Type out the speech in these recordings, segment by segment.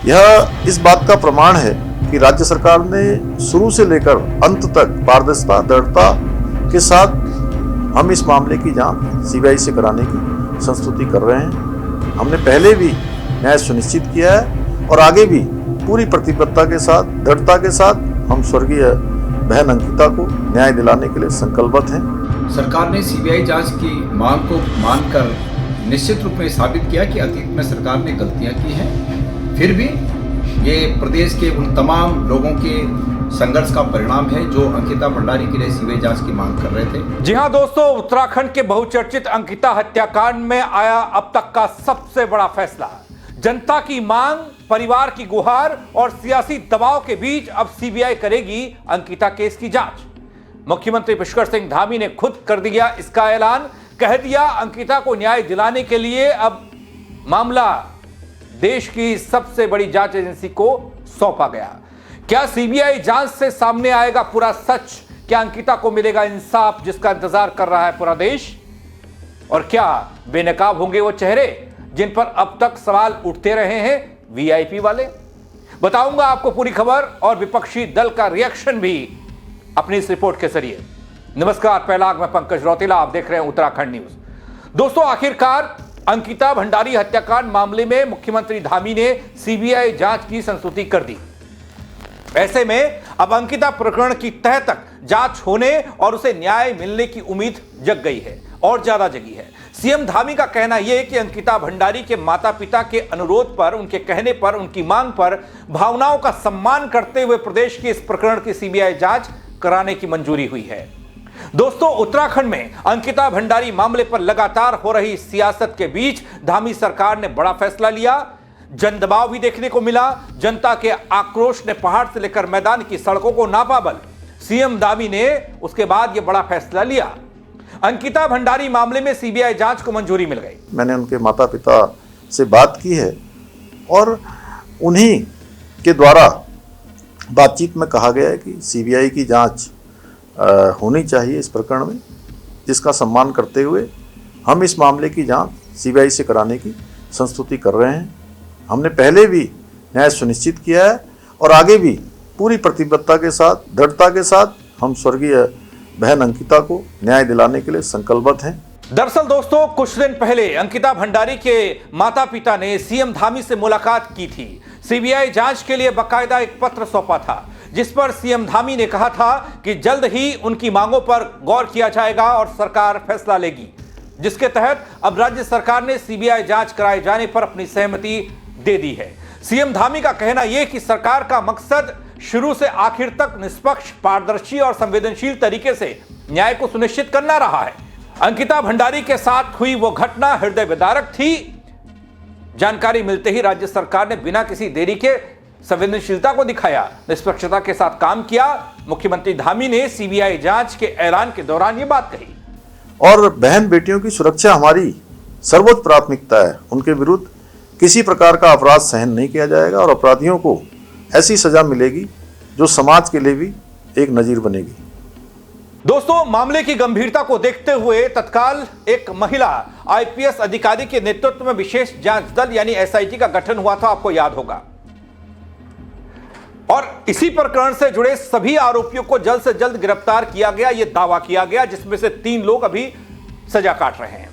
यह इस बात का प्रमाण है कि राज्य सरकार ने शुरू से लेकर अंत तक पारदर्शिता, दृढ़ता के साथ हम इस मामले की जांच सीबीआई से कराने की संस्तुति कर रहे हैं। हमने पहले भी न्याय सुनिश्चित किया है और आगे भी पूरी प्रतिबद्धता के साथ, दृढ़ता के साथ हम स्वर्गीय बहन अंकिता को न्याय दिलाने के लिए संकल्पबद्ध हैं। सरकार ने सीबीआई जांच की मांग को मानकर निश्चित रूप में साबित किया कि अतीत में सरकार ने गलतियां की हैं, फिर भी ये प्रदेश के उन तमाम लोगों के संघर्ष का परिणाम है जो अंकिता भंडारी के लिए सीबीआई जांच की मांग कर रहे थे। जी हां दोस्तों, उत्तराखंड के बहुचर्चित अंकिता हत्याकांड में आया अब तक का सबसे बड़ा फैसला। जनता की मांग, परिवार की गुहार और सियासी दबाव के बीच अब सीबीआई करेगी अंकिता केस की जांच। मुख्यमंत्री पुष्कर सिंह धामी ने खुद कर दिया इसका ऐलान, कह दिया अंकिता को न्याय दिलाने के लिए अब मामला देश की सबसे बड़ी जांच एजेंसी को सौंपा गया। क्या सीबीआई जांच से सामने आएगा पूरा सच? क्या अंकिता को मिलेगा इंसाफ जिसका इंतजार कर रहा है पूरा देश? और क्या बेनकाब होंगे वो चेहरे जिन पर अब तक सवाल उठते रहे हैं वीआईपी वाले? बताऊंगा आपको पूरी खबर और विपक्षी दल का रिएक्शन भी अपनी इस रिपोर्ट के जरिए। नमस्कार, पहला मैं पंकज रौतेला, आप देख रहे हैं उत्तराखंड न्यूज। दोस्तों, आखिरकार अंकिता भंडारी हत्याकांड मामले में मुख्यमंत्री धामी ने सीबीआई जांच की संस्तुति कर दी। ऐसे में अब अंकिता प्रकरण की तह तक जांच होने और उसे न्याय मिलने की उम्मीद जग गई है और ज्यादा जगी है। सीएम धामी का कहना यह कि अंकिता भंडारी के माता पिता के अनुरोध पर, उनके कहने पर, उनकी मांग पर, भावनाओं का सम्मान करते हुए प्रदेश के इस प्रकरण की सीबीआई जांच कराने की मंजूरी हुई है। दोस्तों, उत्तराखंड में अंकिता भंडारी मामले पर लगातार हो रही सियासत के बीच धामी सरकार ने बड़ा फैसला लिया। जन दबाव भी देखने को मिला। जनता के आक्रोश ने पहाड़ से लेकर मैदान की सड़कों को नापा बल। सीएम धामी ने उसके बाद यह बड़ा फैसला लिया। अंकिता भंडारी मामले में सीबीआई जांच को मंजूरी मिल गई। मैंने उनके माता पिता से बात की है और उन्हीं के द्वारा बातचीत में कहा गया है कि सीबीआई की जांच होनी चाहिए इस प्रकरण में, जिसका सम्मान करते हुए हम इस मामले की जांच सीबीआई से कराने की संस्तुति कर रहे हैं। हमने पहले भी न्याय सुनिश्चित किया है और आगे भी पूरी प्रतिबद्धता के साथ, दृढ़ता के साथ हम स्वर्गीय बहन अंकिता को न्याय दिलाने के लिए संकल्पबद्ध हैं। दरअसल दोस्तों, कुछ दिन पहले अंकिता भंडारी के माता पिता ने सीएम धामी से मुलाकात की थी। सीबीआई जांच के लिए बाकायदा एक पत्र सौंपा था जिस पर सीएम धामी ने कहा था कि जल्द ही उनकी मांगों पर गौर किया जाएगा और सरकार फैसला लेगी, जिसके तहत अब राज्य सरकार ने सीबीआई जांच कराए जाने पर अपनी सहमति दे दी है। सीएम धामी का कहना यह कि सरकार का मकसद शुरू से आखिर तक निष्पक्ष, पारदर्शी और संवेदनशील तरीके से न्याय को सुनिश्चित करना रहा है। अंकिता भंडारी के साथ हुई वो घटना हृदय विदारक थी। जानकारी मिलते ही राज्य सरकार ने बिना किसी देरी के संवेदनशीलता को दिखाया, निष्पक्षता के साथ काम किया। मुख्यमंत्री धामी ने सीबीआई जांच के ऐलान के दौरान ये बात कही। और बहन बेटियों की सुरक्षा हमारी सर्वोच्च प्राथमिकता है। उनके विरुद्ध किसी प्रकार का अपराध सहन नहीं किया जाएगा और अपराधियों को ऐसी सजा मिलेगी जो समाज के लिए भी एक नजीर बनेगी। दोस्तों, मामले की गंभीरता को देखते हुए तत्काल एक महिला आईपीएस अधिकारी के नेतृत्व में विशेष जांच दल यानी एसआईटी का गठन हुआ था, आपको याद होगा। और इसी प्रकरण से जुड़े सभी आरोपियों को जल्द से जल्द गिरफ्तार किया गया, यह दावा किया गया, जिसमें से 3 लोग अभी सजा काट रहे हैं।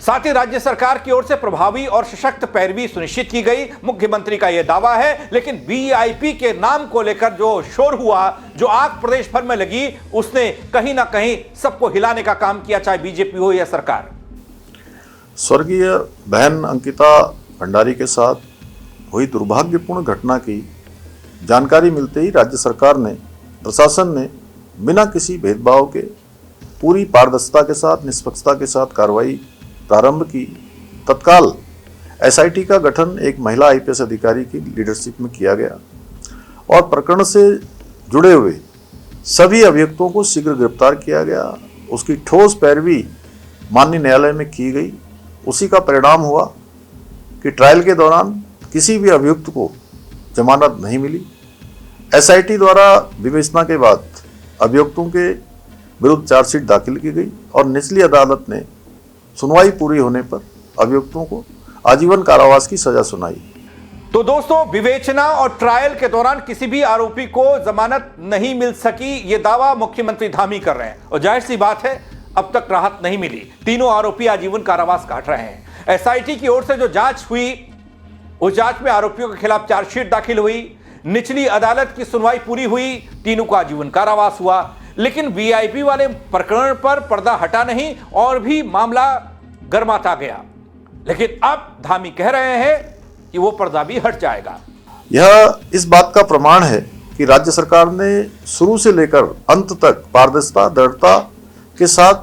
साथ ही राज्य सरकार की ओर से प्रभावी और सशक्त पैरवी सुनिश्चित की गई, मुख्यमंत्री का यह दावा है। लेकिन वीआईपी के नाम को लेकर जो शोर हुआ, जो आग प्रदेश भर में लगी, उसने कहीं ना कहीं सबको हिलाने का काम किया, चाहे बीजेपी हो या सरकार। स्वर्गीय बहन अंकिता भंडारी के साथ हुई दुर्भाग्यपूर्ण घटना की जानकारी मिलते ही राज्य सरकार ने, प्रशासन ने बिना किसी भेदभाव के पूरी पारदर्शिता के साथ, निष्पक्षता के साथ कार्रवाई प्रारंभ की। तत्काल एसआईटी का गठन एक महिला आईपीएस अधिकारी की लीडरशिप में किया गया और प्रकरण से जुड़े हुए सभी अभियुक्तों को शीघ्र गिरफ्तार किया गया। उसकी ठोस पैरवी माननीय न्यायालय में की गई। उसी का परिणाम हुआ कि ट्रायल के दौरान किसी भी अभियुक्त को जमानत नहीं मिली। एसआईटी द्वारा विवेचना के बाद अभियुक्तों के विरुद्ध चार्जशीट दाखिल की गई और निचली अदालत ने सुनवाई पूरी होने पर अभियुक्तों को आजीवन कारावास की सजा सुनाई। तो दोस्तों, विवेचना और ट्रायल के दौरान किसी भी आरोपी को जमानत नहीं मिल सकी, यह दावा मुख्यमंत्री धामी कर रहे हैं और जाहिर सी बात है अब तक राहत नहीं मिली। तीनों आरोपी आजीवन कारावास काट रहे हैं। एसआईटी की ओर से जो जांच हुई, उस जांच में आरोपियों के खिलाफ चार्जशीट दाखिल हुई, निचली अदालत की सुनवाई पूरी हुई, तीनों को आजीवन कारावास हुआ। लेकिन वीआईपी वाले प्रकरण पर पर्दा हटा नहीं और भी मामला गर्माता गया। लेकिन अब धामी कह रहे हैं कि वो पर्दा भी हट जाएगा। यह इस बात का प्रमाण है कि राज्य सरकार ने शुरू से लेकर अंत तक पारदर्शिता, दृढ़ता के साथ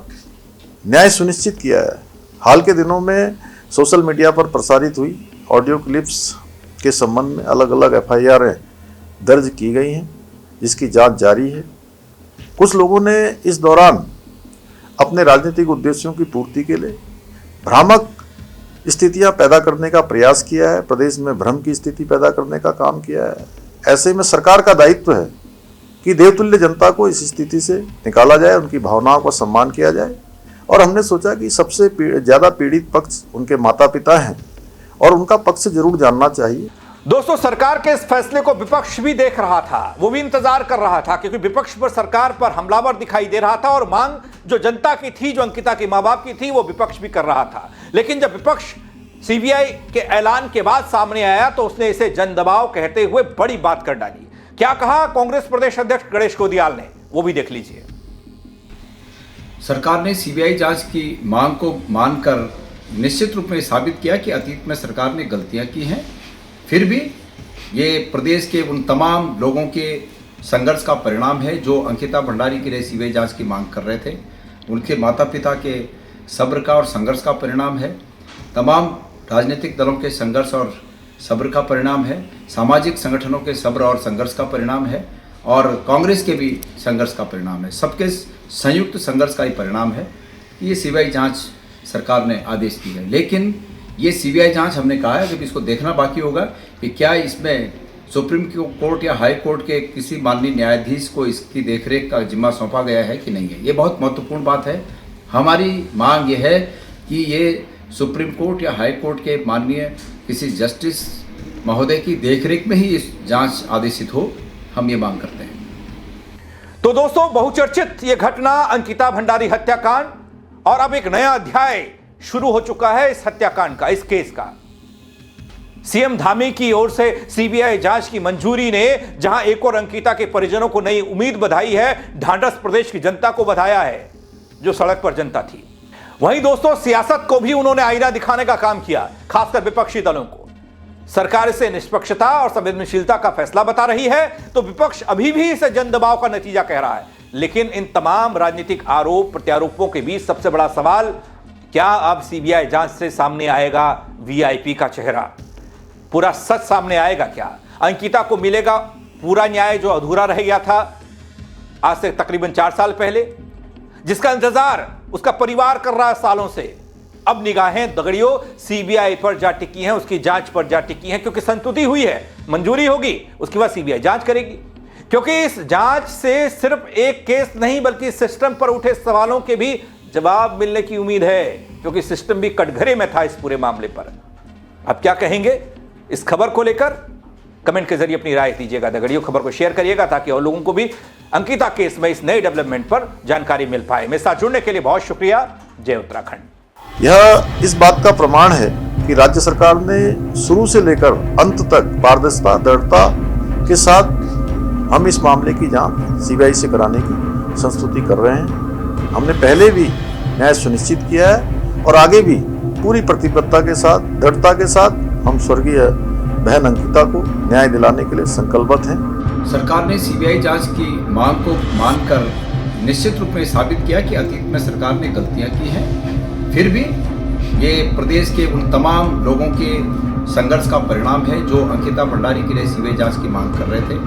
न्याय सुनिश्चित किया है। हाल के दिनों में सोशल मीडिया पर प्रसारित हुई ऑडियो क्लिप्स के संबंध में अलग अलग एफआईआर दर्ज की गई हैं, जिसकी जांच जारी है। कुछ लोगों ने इस दौरान अपने राजनीतिक उद्देश्यों की पूर्ति के लिए भ्रामक स्थितियां पैदा करने का प्रयास किया है, प्रदेश में भ्रम की स्थिति पैदा करने का काम किया है। ऐसे में सरकार का दायित्व है कि देवतुल्य जनता को इस स्थिति से निकाला जाए, उनकी भावनाओं का सम्मान किया जाए। और हमने सोचा कि सबसे ज़्यादा पीड़ित पक्ष उनके माता पिता हैं और उनका पक्ष जरूर जानना चाहिए। दोस्तों, सरकार के इस फैसले को विपक्ष भी देख रहा था, वो भी इंतजार कर रहा था, क्योंकि विपक्ष पर सरकार पर हमलावर दिखाई दे रहा था और मांग जो जनता की थी, जो अंकिता के मां बाप की थी, वो विपक्ष भी कर रहा था। लेकिन जब विपक्ष सीबीआई के ऐलान के बाद सामने आया तो उसने इसे जन दबाव कहते हुए बड़ी बात कर डाली। क्या कहा कांग्रेस प्रदेश अध्यक्ष गणेश गोदियाल ने, वो भी देख लीजिए। सरकार ने सीबीआई जांच की मांग को मानकर निश्चित रूप में साबित किया कि अतीत में सरकार ने गलतियां की हैं। फिर भी ये प्रदेश के उन तमाम लोगों के संघर्ष का परिणाम है जो अंकिता भंडारी के लिए सीबीआई जांच की मांग कर रहे थे। उनके माता पिता के सब्र का और संघर्ष का परिणाम है। तमाम राजनीतिक दलों के संघर्ष और सब्र का परिणाम है। सामाजिक संगठनों के सब्र और संघर्ष का परिणाम है और कांग्रेस के भी संघर्ष का परिणाम है। सबके संयुक्त संघर्ष का ही परिणाम है कि ये सीबीआई जांच सरकार ने आदेश दी है। लेकिन ये सीबीआई जांच, हमने कहा है कि इसको देखना बाकी होगा कि क्या इसमें सुप्रीम कोर्ट या हाई कोर्ट के किसी माननीय न्यायाधीश को इसकी देखरेख का जिम्मा सौंपा गया है कि नहीं है। ये बहुत महत्वपूर्ण बात है। हमारी मांग ये है कि ये सुप्रीम कोर्ट या हाई कोर्ट के माननीय किसी जस्टिस महोदय की देखरेख में ही इस जांच आदेशित हो। हम ये मांग करते हैं। तो दोस्तों, बहुचर्चित ये घटना अंकिता भंडारी हत्याकांड, और अब एक नया अध्याय शुरू हो चुका है इस हत्याकांड का, इस केस का। सीएम धामी की ओर से सीबीआई जांच की मंजूरी ने जहां एक और अंकिता के परिजनों को नई उम्मीद बधाई है, ढांढस प्रदेश की जनता को बधाया है जो सड़क पर जनता थी। वहीं दोस्तों, सियासत को भी उन्होंने आईना दिखाने का काम किया, खासकर विपक्षी दलों को। सरकार इसे निष्पक्षता और संवेदनशीलता का फैसला बता रही है तो विपक्ष अभी भी इसे जन दबाव का नतीजा कह रहा है। लेकिन इन तमाम राजनीतिक आरोप प्रत्यारोपों के बीच सबसे बड़ा सवाल, क्या अब सीबीआई जांच से सामने आएगा वीआईपी का चेहरा? पूरा सच सामने आएगा क्या? अंकिता को मिलेगा पूरा न्याय जो अधूरा रह गया था आज से तकरीबन 4 साल पहले, जिसका इंतजार उसका परिवार कर रहा है सालों से? अब निगाहें दगड़ियों सीबीआई पर जा टिकी हैं, उसकी जांच पर जा टिकी हैं, क्योंकि संतुति हुई है, मंजूरी होगी, उसके बाद सीबीआई जांच करेगी। क्योंकि इस जांच से सिर्फ एक केस नहीं बल्कि सिस्टम पर उठे सवालों के भी जवाब मिलने की उम्मीद है, क्योंकि सिस्टम भी कटघरे में था इस पूरे मामले पर। अब क्या कहेंगे इस खबर को लेकर? कमेंट के जरिए अपनी राय दीजिएगा। दगड़ियों, खबर को शेयर करिएगा ताकि और लोगों को भी अंकिता केस में इस नए डेवलपमेंट पर जानकारी मिल पाए। मेरे साथ जुड़ने के लिए बहुत शुक्रिया। जय उत्तराखंड। यह इस बात का प्रमाण है कि राज्य सरकार ने शुरू से लेकर अंत तक पारदर्शिता, दृढ़ता के साथ हम इस मामले की जांच सीबीआई से कराने की संस्तुति कर रहे हैं। हमने पहले भी न्याय सुनिश्चित किया है और आगे भी पूरी प्रतिबद्धता के साथ, दृढ़ता के साथ हम स्वर्गीय बहन अंकिता को न्याय दिलाने के लिए संकल्पबद्ध हैं। सरकार ने सीबीआई जांच की मांग को मानकर निश्चित रूप में साबित किया कि अतीत में सरकार ने गलतियां की हैं। फिर भी ये प्रदेश के उन तमाम लोगों के संघर्ष का परिणाम है जो अंकिता भंडारी के लिए सीबीआई जांच की मांग कर रहे थे।